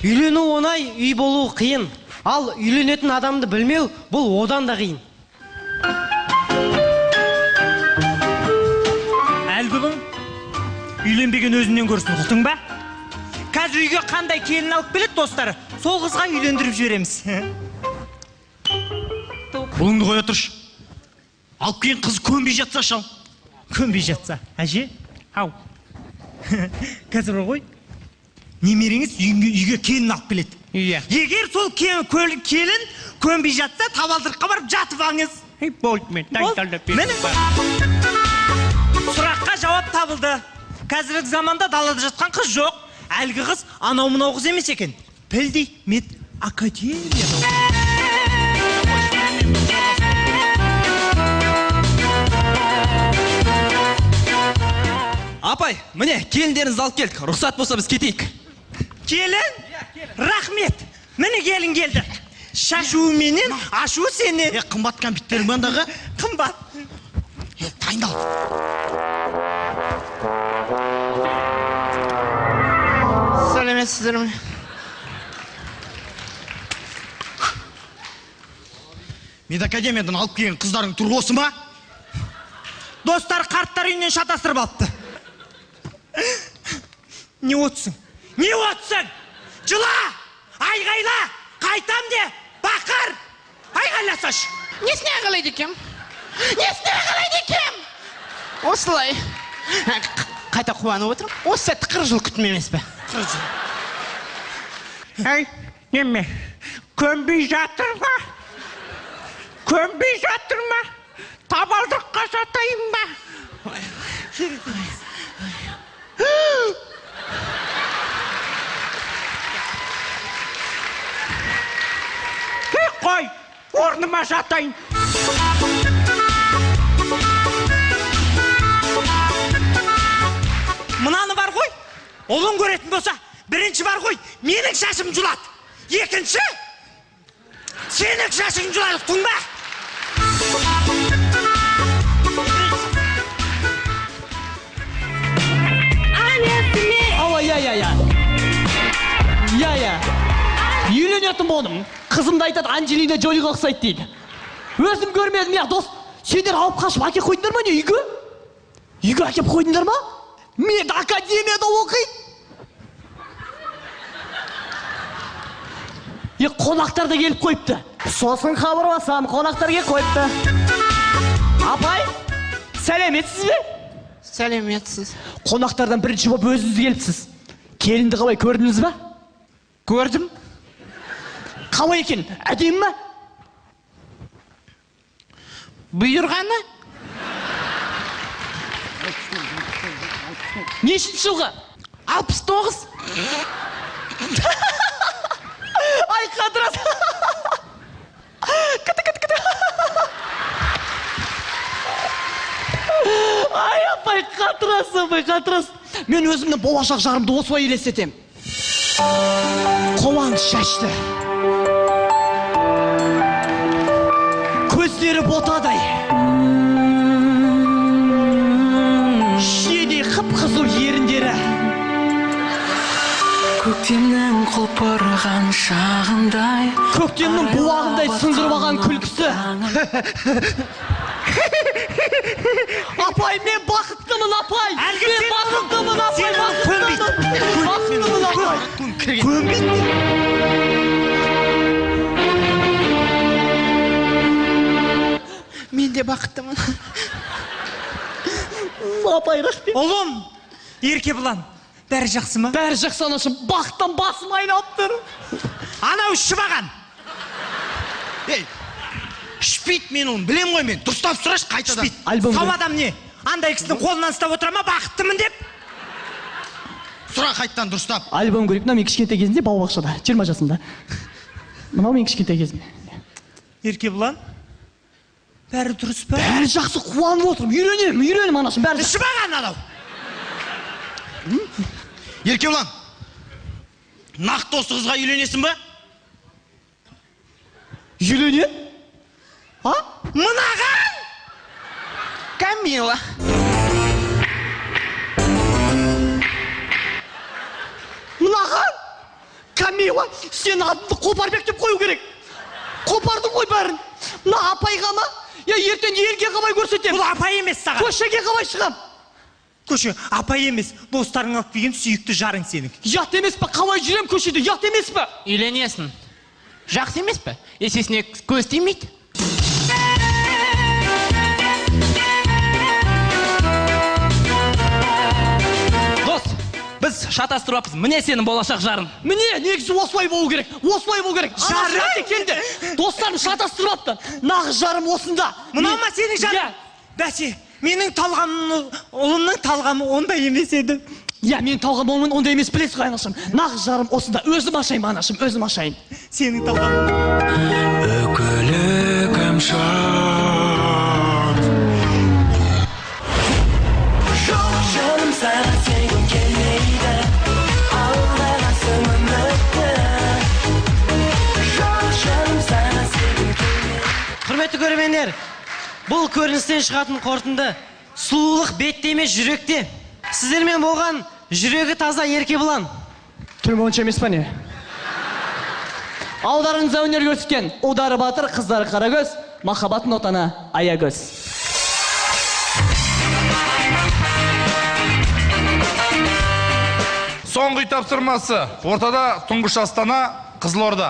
Үйлену оңай, үй болу қиын. Ал үйленетін адамды білмеу, бұл одан да қиын. Әлгүлің, үйленбеген өзінен көрсін, ұқтың ба? Қазір үйге қандай келін алып келеді достары, сол қызға үйлендіріп жібереміз. Бұлыңды қоя тұрш. Алып кейін қыз көнбей жатса шал. Көнбей жатса, әже? Ау. Қазір ғой, немереңіз үйге келін алып келеді. Егер сол келін көнбей жатса, табалдырыққа барып жатып алыңыз. Болды мен, Сұраққа жауап табылды. Қазіргі заманда далада жатқан қыз жоқ. Әлгі қыз анау-мынау қыз емес екен. Пілдей мед академия. Апай, міне, келіндеріңізді алып келдік. Рұқсат болса біз кетейік. Келін? Рахмет. Міне келін келді. Шашуы менен, ашуы сенен. Қымбат кәмпиттерің бандағы? Қымбат. Тайындал. Сәлеметсіздер ме? Медакадемиядан алып келген қыздарың тұрғы осы ма? Достар қарттар үйінен шатастырып алыпты. Не отсың? Не отсың? Жыла! Айғайла! Қайтам де! Бақыр! Айғайласаш! Несіне қалайды екем? Несіне қалайды екем? Осылай. Қайта қуанып отырым. Осы сәтті 40 жыл күтім емес пе? 40 жыл. Әй, неме, көнбей жатыр ма? Көнбей жатыр ма? Табалдырыққа жатайын ба? Қой, орныма жатайын. Мынаны бар ғой, олың көретін болса, бірінші бар ғой, менің шашым жұлады. Екінші, сенің шашың жұлады, ұқтың ба? Я. Үйленетін болдым. Қызымды айтады, Анджелина Джолиға ұқсайды дейді. Өзім көрмедім, я дос. Сендер алып қашып әкеп қойдыңдар ма не үйге? Үйге әкеп қойдыңдар ма? Мен академияда оқиды. Қонақтар да келіп қойыпты. Сосын хабарласам, қонақтар келіп қойыпты. Апай, сәлеметсіз бе? Сәлеметсіз. Қонақтардан бірінші болып өзіңіз келіпсіз. Келінді қалай көрдіңіз ба? Көрдім. Қалай екен? Әдемі ме? Бұйырғаны? Нешінші жылғы? 69. Ай, қатырас. Ай, апай, қатырас. Мен өзімді болашақ жарымды осылай елестетем. Қуаныш шашты. Көздері ботадай. Шиедей қып-қызыл еріндері. Көктемнің құлпырған шағындай, көктемнің буағындай сыңғырып алған күлкісі. Апай, мен бақыттымын, апай. Мен бақыттымын, апай. Бақыттымын, апай. Көнбейді. Мен де бақыттымын. Апай, рахмет. Ұлым, Еркебұлан, бәрі жақсы ма? Бәрі жақсы анашым, бақыттан басым айналып тұр. Анау шыбаған. Ей, шпит мен оны білем ғой мен. Дұрыстап сұраш қайтадан. Сау адам не? Андай кісінің қолынан ұстап отыра ма бақыттымын деп? Сұра қайттан дұрыстап. Альбом көрейік, мына мен кішкентай кезінде балабақшада, 20 жасында. Мынау мен кішкентай кезінде. Еркебұлан, бәрі дұрыс па? Бәрі жақсы, қуанып отырмын. Үйренем анашым, бәрі жақсы. Шыбаған анау. Еркебұлан, нақты осы қызға үйленесің ба? Үйлене? А? Мынаған? Камила. Мынаған? Камила? сен атыңды Қопарбек деп қою керек. Қопардың ғой бәрін. Мына апайға ма? Я ертең елге қалай көрсетем? Бұл апай емес саған. Көшеге қалай шығам? Көше, апай емес, достарың алып келген сүйікті жарың сенің. Ят емес пе? Қалай жүрем көшеде? Ят емес пе? Үйленесің. Жақсы емес пе? Есесіне көз тимейді. Дос, біз шатастырыппыз. Міне сенің болашақ жарың. Міне, негізі осылай болу керек. Осылай болу керек. Жарым? Келді. Достарым шатастырыпты. Нағыз жарым осында. Мынау ма сенің жарың? Бәсе, менің талғамым, ұлымның талғамы ондай емес еді. Я, менің талғамым ондай емес, білесіз ғой анашым. Нағыз жарым осында. Өзім ашайын анашым, өзім ашайын. Сенің талғамың. өкілігім шат. Жоқ жаным саған сенгім келмейді, алданасың үмітті. Жоқ жаным саған сенгім келмейді. Құрметті көрермендер, бұл көріністен шығатын қорытынды сұлулық бетте емес жүректе. Сіздермен болған жүрегі таза Еркебұлан. Түрмонша емес па не? Алдарыңызда өнер көрсеткен ұлдары батыр, қыздары қарагөз, махаббаттың отаны аягөз. Соңғы үй тапсырмасы. Ортада тұңғыш Астана, Қызылорда.